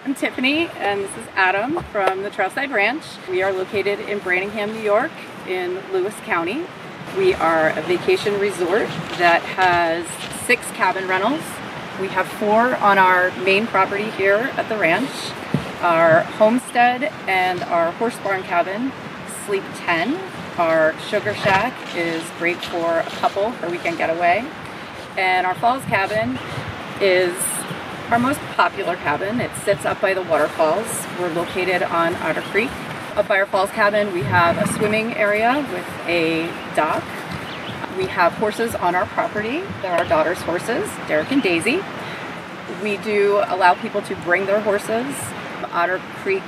I'm Tiffany, and this is Adam from the Trailside Ranch. We are located in Branningham, New York, in Lewis County. We are a vacation resort that has 6 cabin rentals. We have 4 on our main property here at the ranch. Our homestead and our horse barn cabin sleep 10. Our sugar shack is great for a couple for a weekend getaway. And our falls cabin is our most popular cabin. It sits up by the waterfalls. We're located on Otter Creek. Up by our falls cabin, we have a swimming area with a dock. We have horses on our property. They're our daughter's horses, Derek and Daisy. We do allow people to bring their horses. The Otter Creek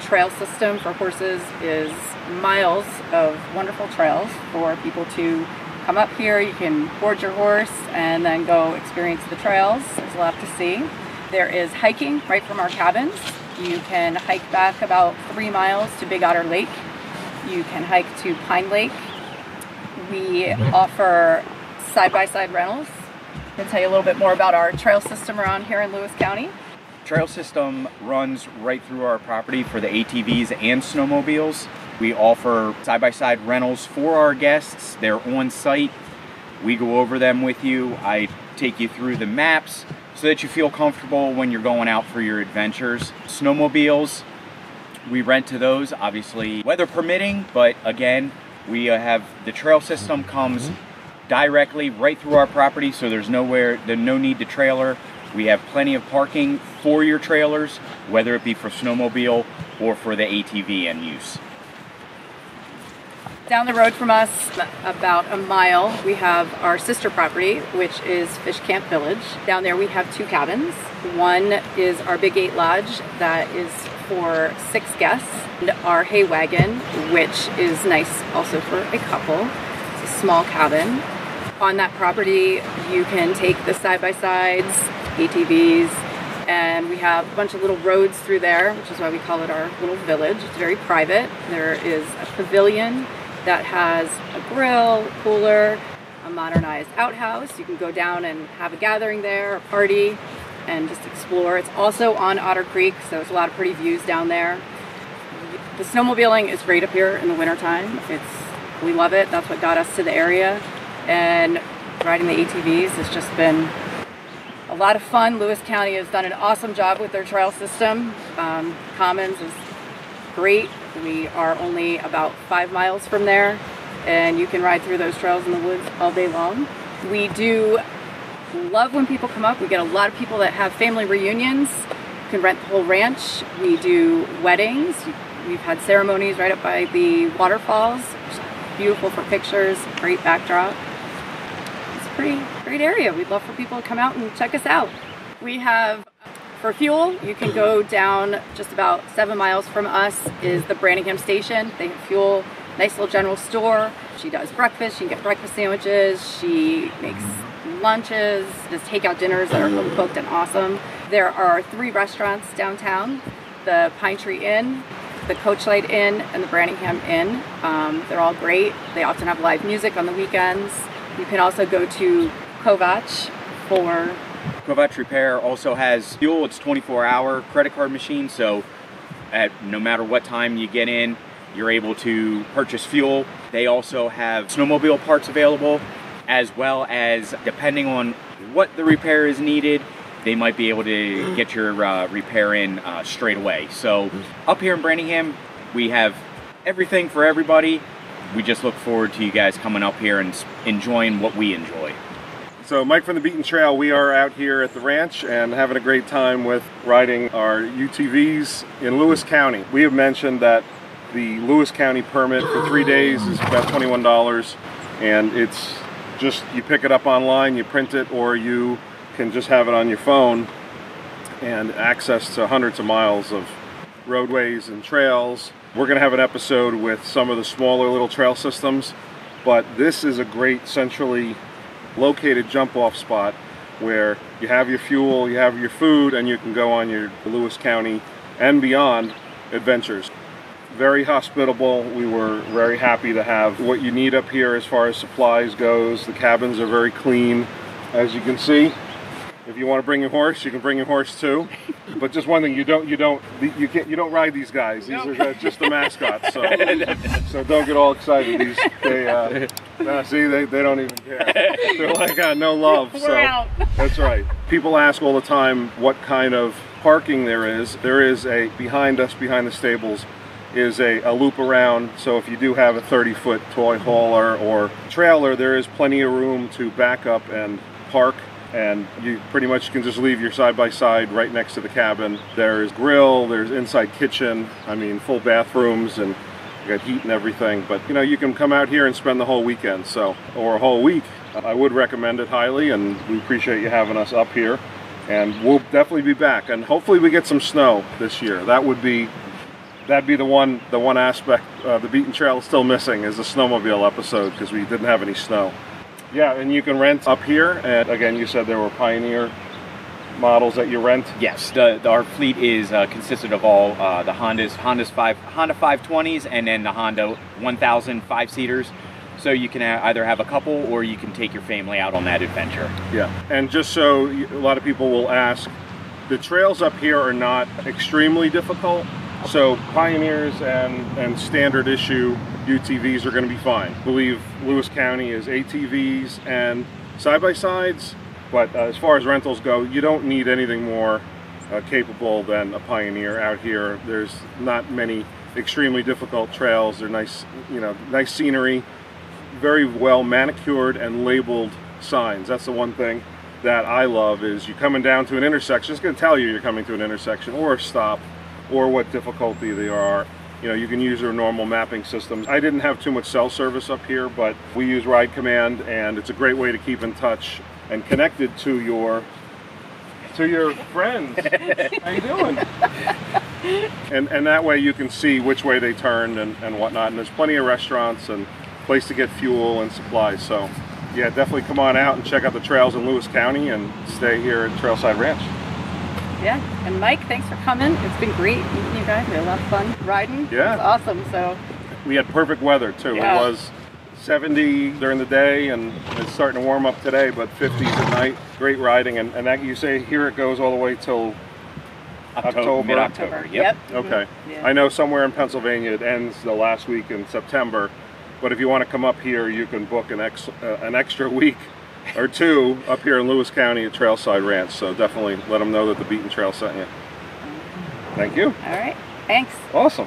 trail system for horses is miles of wonderful trails for people to come up here. You can board your horse and then go experience the trails. There's a lot to see. There is hiking right from our cabins. You can hike back about 3 miles to Big Otter Lake. You can hike to Pine Lake. We offer side-by-side rentals. I'm going to tell you a little bit more about our trail system around here in Lewis County. Trail system runs right through our property for the ATVs and snowmobiles. We offer side-by-side rentals for our guests. They're on site. We go over them with you. I take you through the maps so that you feel comfortable when you're going out for your adventures. Snowmobiles, we rent to those, obviously weather permitting, but again, we have the trail system comes directly right through our property, so there's no need to trailer. We have plenty of parking for your trailers, whether it be for snowmobile or for the ATV end use. Down the road from us, about a mile, we have our sister property, which is Fish Camp Village. Down there we have 2 cabins. One is our Big 8 Lodge that is for 6 guests, and our hay wagon, which is nice also for a couple. It's a small cabin. On that property, you can take the side-by-sides, ATVs, and we have a bunch of little roads through there, which is why we call it our little village. It's very private. There is a pavilion that has a grill, cooler, a modernized outhouse. You can go down and have a gathering there, a party, and just explore. It's also on Otter Creek, so there's a lot of pretty views down there. The snowmobiling is great up here in the wintertime. We love it. That's what got us to the area. And riding the ATVs has just been a lot of fun. Lewis County has done an awesome job with their trail system. Commons is great. We are only about 5 miles from there, and you can ride through those trails in the woods all day long. We do love when people come up. We get a lot of people that have family reunions. You can rent the whole ranch. We do weddings. We've had ceremonies right up by the waterfalls. Beautiful for pictures, great backdrop. It's a pretty great area. We'd love for people to come out and check us out. We have, for fuel, you can go down just about 7 miles from us is the Branningham Station. They have fuel, nice little general store. She does breakfast, you can get breakfast sandwiches. She makes lunches, does takeout dinners that are home cooked and awesome. There are 3 restaurants downtown, the Pine Tree Inn, the Coachlight Inn, and the Branningham Inn. They're all great. They often have live music on the weekends. You can also go to Kovach for... Kovach Repair also has fuel. It's 24-hour credit card machine, so no matter what time you get in, you're able to purchase fuel. They also have snowmobile parts available, as well as, depending on what the repair is needed, they might be able to get your repair in straight away. So up here in Branningham, we have everything for everybody. We just look forward to you guys coming up here and enjoying what we enjoy. So Mike from the Beaten Trail, we are out here at the ranch and having a great time with riding our UTVs in Lewis County. We have mentioned that the Lewis County permit for 3 days is about $21, and it's just, you pick it up online, you print it, or you can just have it on your phone and access to hundreds of miles of roadways and trails. We're going to have an episode with some of the smaller little trail systems, but this is a great centrally located jump-off spot where you have your fuel, you have your food, and you can go on your Lewis County and beyond adventures. Very hospitable. We were very happy to have what you need up here as far as supplies goes. The cabins are very clean, as you can see. If you want to bring your horse, you can bring your horse too. But just one thing, you don't ride these guys. These are just the mascots. So don't get all excited. They don't even care. They're like, no love. We're out. That's right. People ask all the time what kind of parking there is. There is behind us, behind the stables, is a loop around. So if you do have a 30-foot toy hauler or trailer, there is plenty of room to back up and park. And you pretty much can just leave your side-by-side right next to the cabin. There's grill, there's inside kitchen, I mean full bathrooms, and you got heat and everything. But you can come out here and spend the whole weekend, or a whole week. I would recommend it highly, and we appreciate you having us up here. And we'll definitely be back, and hopefully we get some snow this year. That'd be the one aspect the Beaten Trail is still missing, is the snowmobile episode, because we didn't have any snow. Yeah, and you can rent up here, and again, you said there were Pioneer models that you rent? Yes, our fleet is consisted of all the Honda 520s, and then the Honda 1000 5-seaters. So you can either have a couple, or you can take your family out on that adventure. Yeah, and just so a lot of people will ask, the trails up here are not extremely difficult. So Pioneers and standard issue UTVs are going to be fine. I believe Lewis County is ATVs and side-by-sides, but as far as rentals go, you don't need anything more capable than a Pioneer out here. There's not many extremely difficult trails. They're nice, nice scenery, very well manicured and labeled signs. That's the one thing that I love, is you coming down to an intersection, it's going to tell you you're coming to an intersection or a stop, or what difficulty they are. You can use your normal mapping systems. I didn't have too much cell service up here, but we use Ride Command, and it's a great way to keep in touch and connected to your friends. How you doing? And that way you can see which way they turned and whatnot. And there's plenty of restaurants and place to get fuel and supplies. So yeah, definitely come on out and check out the trails in Lewis County and stay here at Trailside Ranch. Yeah, and Mike, thanks for coming. It's been great meeting you guys. We had a lot of fun riding. Yeah. It was awesome. So we had perfect weather too. Yeah. It was 70 during the day, and it's starting to warm up today, but 50s at night. Great riding, and that, you say here it goes all the way till October? Mid-October, yep. Okay. Yeah. I know somewhere in Pennsylvania it ends the last week in September, but if you want to come up here, you can book an extra week or two up here in Lewis County at Trailside Ranch. So definitely let them know that the Beaten Trail sent you. Thank you. all right, thanks. Awesome.